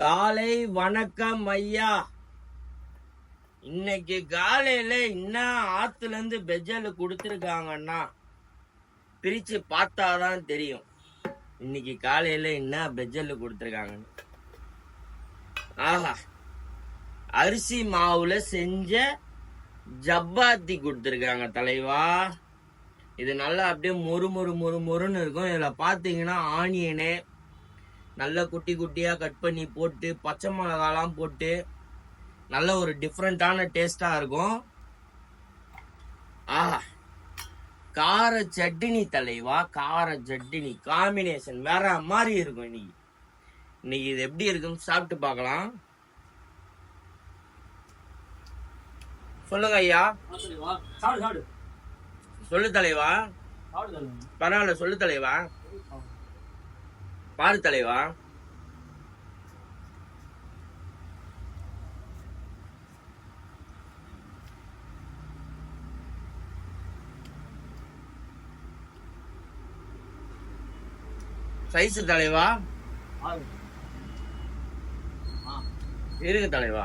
காலை வணக்கம் ஐயா. இன்னைக்கு காலையில இன்னும் ஆத்துல இருந்து பெஜல் கொடுத்துருக்காங்கன்னா பிரிச்சு பார்த்தாதான் தெரியும் இன்னைக்கு காலையில என்ன பெஜல் கொடுத்துருக்காங்கன்னு. ஆஹா, அரிசி மாவுல செஞ்ச ஜப்பாத்தி கொடுத்துருக்காங்க தலைவா. இது நல்லா அப்படியே மொறுன்னு இருக்கும். இதுல பாத்தீங்கன்னா ஆனியனு நல்ல குட்டி குட்டியா கட் பண்ணி போட்டு பச்சை மிளகாலாம் போட்டு நல்ல ஒரு டிஃப்ரெண்டான டேஸ்டா இருக்கும். ஆஹா, கார சட்னி தலைவா, கார சட்னி காம்பினேஷன் வேற மாதிரி இருக்கும். இன்னைக்கு இது எப்படி இருக்குன்னு சாப்பிட்டு பார்க்கலாம். சொல்லுங்க ஐயா. சொல்லு தலைவா. பரவாயில்ல, சொல்லு தலைவா. பாரு தலைவா. சைஸ் தலைவா இருக்கு தலைவா.